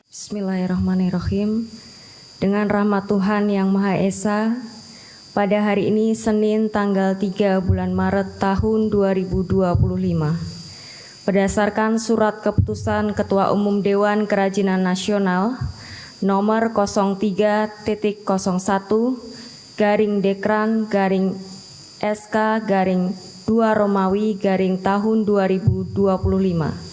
Bismillahirrahmanirrahim. Dengan rahmat Tuhan Yang Maha Esa, pada hari ini Senin tanggal 3 bulan Maret tahun 2025, berdasarkan surat keputusan Ketua Umum Dewan Kerajinan Nasional nomor 03-0301-SK-2 Romawi-tahun 2025.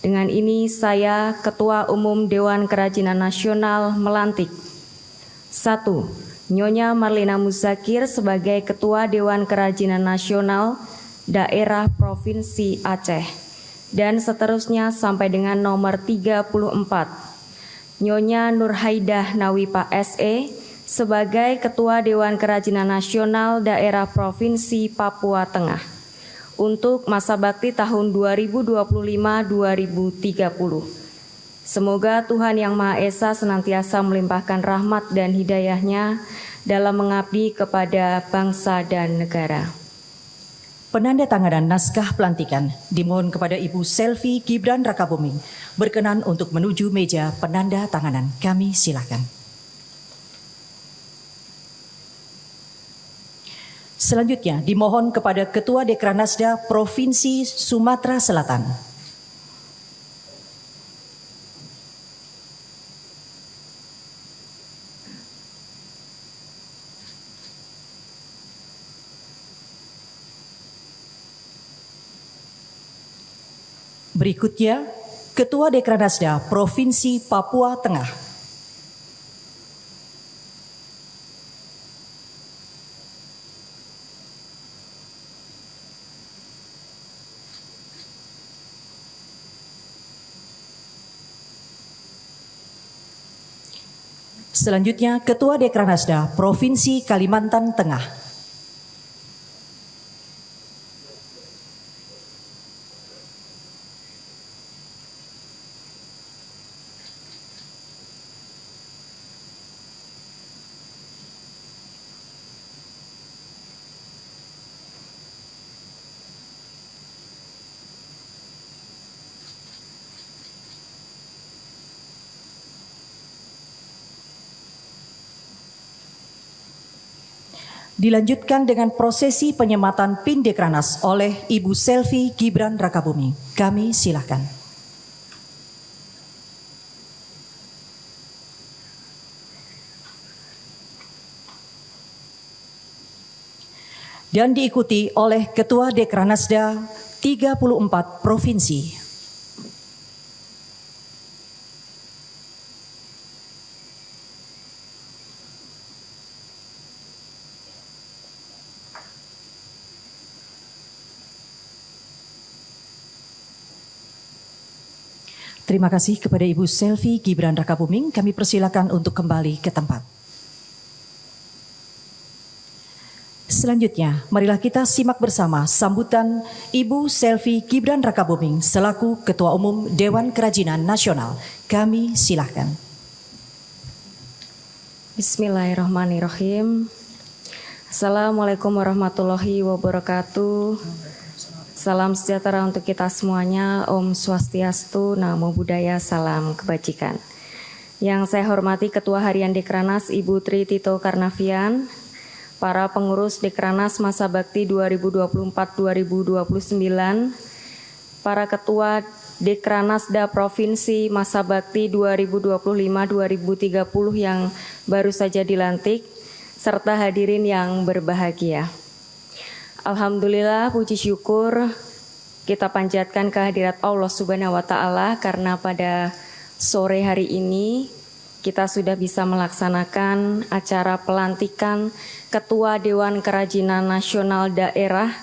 Dengan ini saya, Ketua Umum Dewan Kerajinan Nasional, melantik 1. Nyonya Marlina Muzakir sebagai Ketua Dewan Kerajinan Nasional Daerah Provinsi Aceh, dan seterusnya sampai dengan nomor 34. Nyonya Nurhaidah Nawipa SE sebagai Ketua Dewan Kerajinan Nasional Daerah Provinsi Papua Tengah untuk masa bakti tahun 2025-2030. Semoga Tuhan Yang Maha Esa senantiasa melimpahkan rahmat dan hidayah-Nya dalam mengabdi kepada bangsa dan negara. Penandatanganan naskah pelantikan dimohon kepada Ibu Selvi Gibran Rakabuming berkenan untuk menuju meja penandatanganan. Kami silakan. Selanjutnya dimohon kepada Ketua Dekranasda Provinsi Sumatera Selatan. Berikutnya, Ketua Dekranasda Provinsi Papua Tengah. Selanjutnya, Ketua Dekranasda Provinsi Kalimantan Tengah. Dilanjutkan dengan prosesi penyematan PIN Dekranas oleh Ibu Selvi Gibran Rakabuming. Kami silakan. Dan diikuti oleh Ketua Dekranasda 34 Provinsi. Terima kasih kepada Ibu Selvi Gibran Rakabuming. Kami persilakan untuk kembali ke tempat. Selanjutnya, marilah kita simak bersama sambutan Ibu Selvi Gibran Rakabuming selaku Ketua Umum Dewan Kerajinan Nasional. Kami silakan. Bismillahirrahmanirrahim. Assalamualaikum warahmatullahi wabarakatuh. Salam sejahtera untuk kita semuanya. Om Swastiastu, Namo Buddhaya, salam kebajikan. Yang saya hormati Ketua Harian Dekranas Ibu Tri Tito Karnavian, para pengurus Dekranas Masa Bakti 2024-2029, para Ketua Dekranasda Provinsi Masa Bakti 2025-2030 yang baru saja dilantik, serta hadirin yang berbahagia. Alhamdulillah, puji syukur kita panjatkan kehadirat Allah Subhanahu wa Ta'ala karena pada sore hari ini kita sudah bisa melaksanakan acara pelantikan Ketua Dewan Kerajinan Nasional Daerah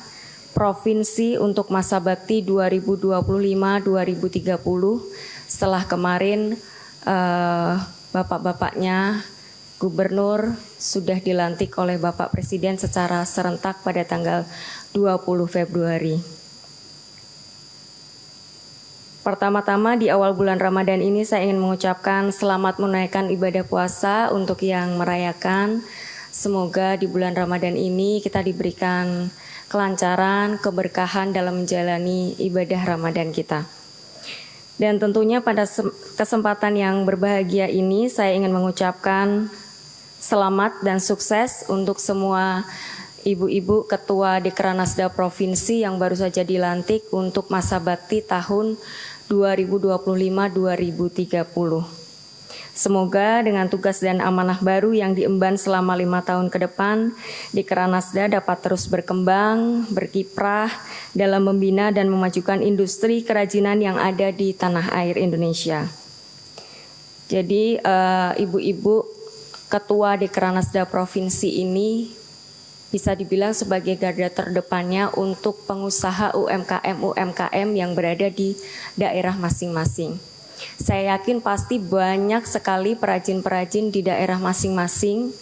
Provinsi untuk masa bakti 2025-2030 setelah kemarin bapak-bapaknya Gubernur sudah dilantik oleh Bapak Presiden secara serentak pada tanggal 20 Februari. Pertama-tama di awal bulan Ramadan ini saya ingin mengucapkan selamat menunaikan ibadah puasa untuk yang merayakan. Semoga di bulan Ramadan ini kita diberikan kelancaran, keberkahan dalam menjalani ibadah Ramadan kita. Dan tentunya pada kesempatan yang berbahagia ini saya ingin mengucapkan selamat dan sukses untuk semua ibu-ibu ketua Dekranasda Provinsi yang baru saja dilantik untuk masa bakti tahun 2025-2030. Semoga dengan tugas dan amanah baru yang diemban selama 5 tahun ke depan, Dekranasda dapat terus berkembang, berkiprah dalam membina dan memajukan industri kerajinan yang ada di tanah air Indonesia. Jadi ibu-ibu ketua Dekranasda Provinsi ini bisa dibilang sebagai garda terdepannya untuk pengusaha UMKM yang berada di daerah masing-masing. Saya yakin pasti banyak sekali perajin-perajin di daerah masing-masing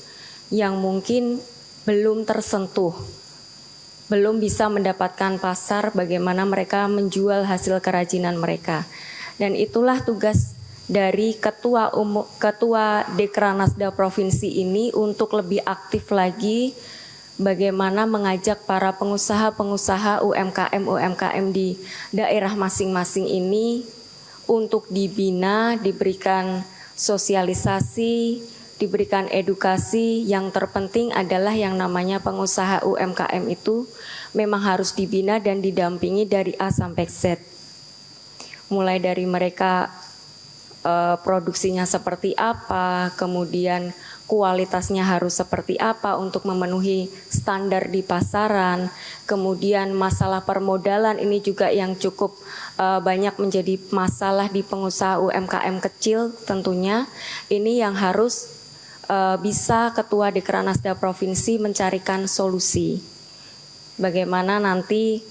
yang mungkin belum tersentuh, belum bisa mendapatkan pasar bagaimana mereka menjual hasil kerajinan mereka. Dan itulah tugas dari Ketua Dekranasda Provinsi ini untuk lebih aktif lagi bagaimana mengajak para pengusaha-pengusaha UMKM di daerah masing-masing ini untuk dibina, diberikan sosialisasi, diberikan edukasi. Yang terpenting adalah yang namanya pengusaha UMKM itu memang harus dibina dan didampingi dari A sampai Z. Mulai dari mereka produksinya seperti apa, kemudian kualitasnya harus seperti apa untuk memenuhi standar di pasaran. Kemudian masalah permodalan ini juga yang cukup banyak menjadi masalah di pengusaha UMKM kecil tentunya. Ini yang harus bisa Ketua Dekranasda Provinsi mencarikan solusi. Bagaimana nanti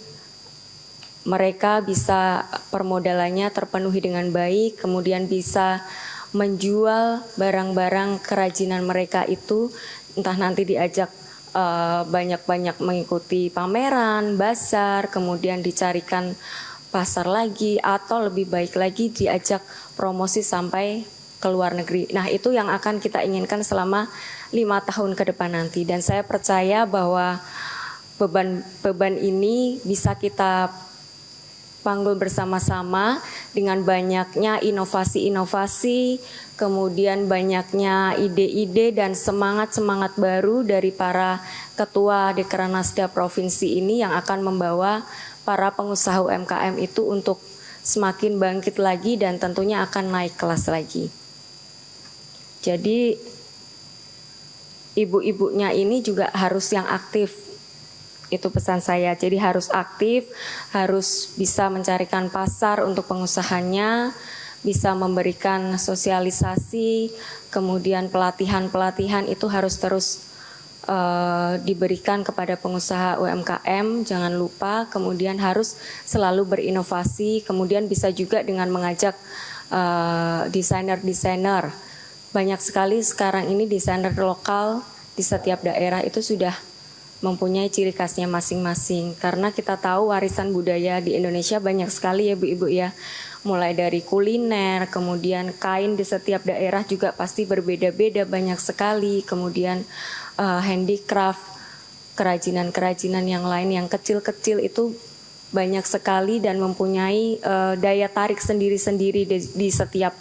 mereka bisa permodalannya terpenuhi dengan baik, kemudian bisa menjual barang-barang kerajinan mereka itu, entah nanti diajak banyak-banyak mengikuti pameran, bazar, kemudian dicarikan pasar lagi, atau lebih baik lagi diajak promosi sampai ke luar negeri. Nah, itu yang akan kita inginkan selama 5 tahun ke depan nanti. Dan saya percaya bahwa beban ini bisa kita panggul bersama-sama dengan banyaknya inovasi-inovasi, kemudian banyaknya ide-ide dan semangat-semangat baru dari para ketua Dekranasda Provinsi ini yang akan membawa para pengusaha UMKM itu untuk semakin bangkit lagi dan tentunya akan naik kelas lagi. Jadi ibu-ibunya ini juga harus yang aktif. Itu pesan saya, jadi harus aktif, harus bisa mencarikan pasar untuk pengusahanya, bisa memberikan sosialisasi, kemudian pelatihan-pelatihan itu harus terus diberikan kepada pengusaha UMKM, jangan lupa, kemudian harus selalu berinovasi, kemudian bisa juga dengan mengajak desainer-desainer. Banyak sekali sekarang ini desainer lokal di setiap daerah itu sudah mempunyai ciri khasnya masing-masing, karena kita tahu warisan budaya di Indonesia banyak sekali ya Bu-Ibu ya, mulai dari kuliner, kemudian kain di setiap daerah juga pasti berbeda-beda banyak sekali, kemudian handicraft, kerajinan-kerajinan yang lain yang kecil-kecil itu banyak sekali dan mempunyai daya tarik sendiri-sendiri di setiap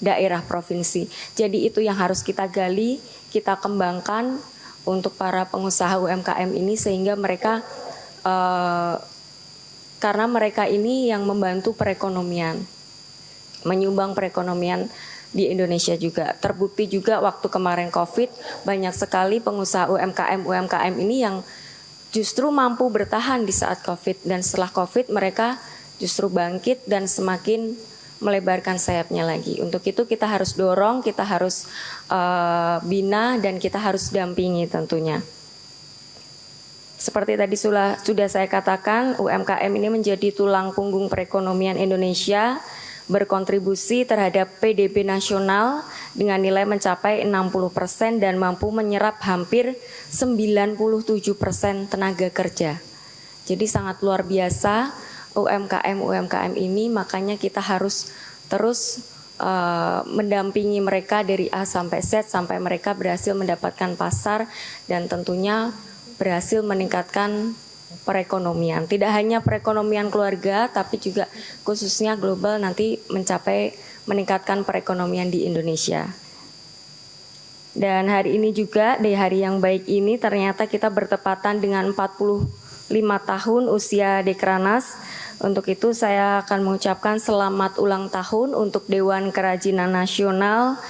daerah provinsi. Jadi itu yang harus kita gali, kita kembangkan untuk para pengusaha UMKM ini sehingga mereka karena mereka ini yang membantu perekonomian, menyumbang perekonomian di Indonesia juga. Terbukti juga waktu kemarin COVID banyak sekali pengusaha UMKM ini yang justru mampu bertahan di saat COVID, dan setelah COVID mereka justru bangkit dan semakin melebarkan sayapnya lagi. Untuk itu kita harus dorong, kita harus bina dan kita harus dampingi tentunya. Seperti tadi sudah saya katakan, UMKM ini menjadi tulang punggung perekonomian Indonesia, berkontribusi terhadap PDB nasional dengan nilai mencapai 60% dan mampu menyerap hampir 97% tenaga kerja. Jadi sangat luar biasa UMKM ini, makanya kita harus terus mendampingi mereka dari A sampai Z sampai mereka berhasil mendapatkan pasar dan tentunya berhasil meningkatkan perekonomian. Tidak hanya perekonomian keluarga, tapi juga khususnya global nanti meningkatkan perekonomian di Indonesia. Dan hari ini juga, di hari yang baik ini ternyata kita bertepatan dengan 45 tahun usia Dekranas. Untuk itu saya akan mengucapkan selamat ulang tahun untuk Dewan Kerajinan Nasional,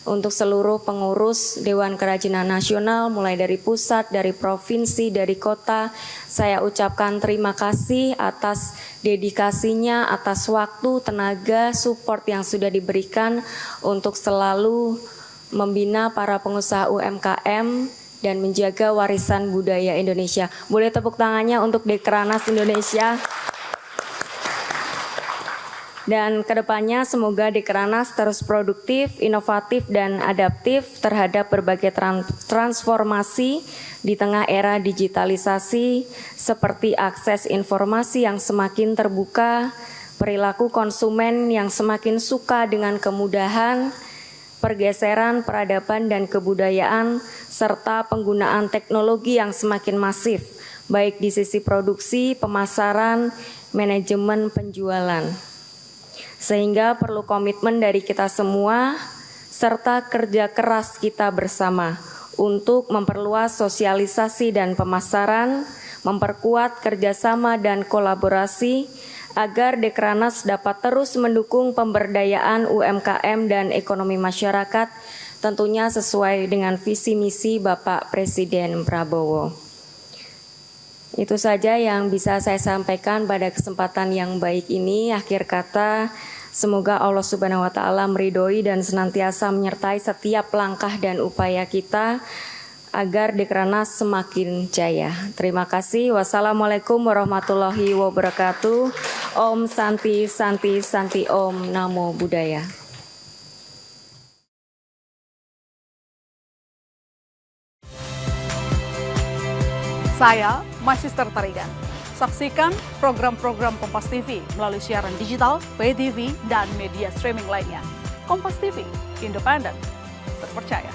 untuk seluruh pengurus Dewan Kerajinan Nasional, mulai dari pusat, dari provinsi, dari kota. Saya ucapkan terima kasih atas dedikasinya, atas waktu, tenaga, support yang sudah diberikan untuk selalu membina para pengusaha UMKM dan menjaga warisan budaya Indonesia. Boleh tepuk tangannya untuk Dekranas Indonesia. Dan kedepannya semoga Dekranas terus produktif, inovatif, dan adaptif terhadap berbagai transformasi di tengah era digitalisasi seperti akses informasi yang semakin terbuka, perilaku konsumen yang semakin suka dengan kemudahan, pergeseran peradaban dan kebudayaan, serta penggunaan teknologi yang semakin masif, baik di sisi produksi, pemasaran, manajemen penjualan. Sehingga perlu komitmen dari kita semua, serta kerja keras kita bersama untuk memperluas sosialisasi dan pemasaran, memperkuat kerjasama dan kolaborasi, agar Dekranas dapat terus mendukung pemberdayaan UMKM dan ekonomi masyarakat, tentunya sesuai dengan visi misi Bapak Presiden Prabowo. Itu saja yang bisa saya sampaikan pada kesempatan yang baik ini. Akhir kata, semoga Allah Subhanahu wa Ta'ala meridhoi dan senantiasa menyertai setiap langkah dan upaya kita agar Dekranas semakin jaya. Terima kasih. Wassalamualaikum warahmatullahi wabarakatuh. Om Santi Santi Santi Om Namo Buddhaya. Saya Magister Tarigan. Saksikan program-program Kompas TV melalui siaran digital, pay TV, dan media streaming lainnya. Kompas TV, independen, terpercaya.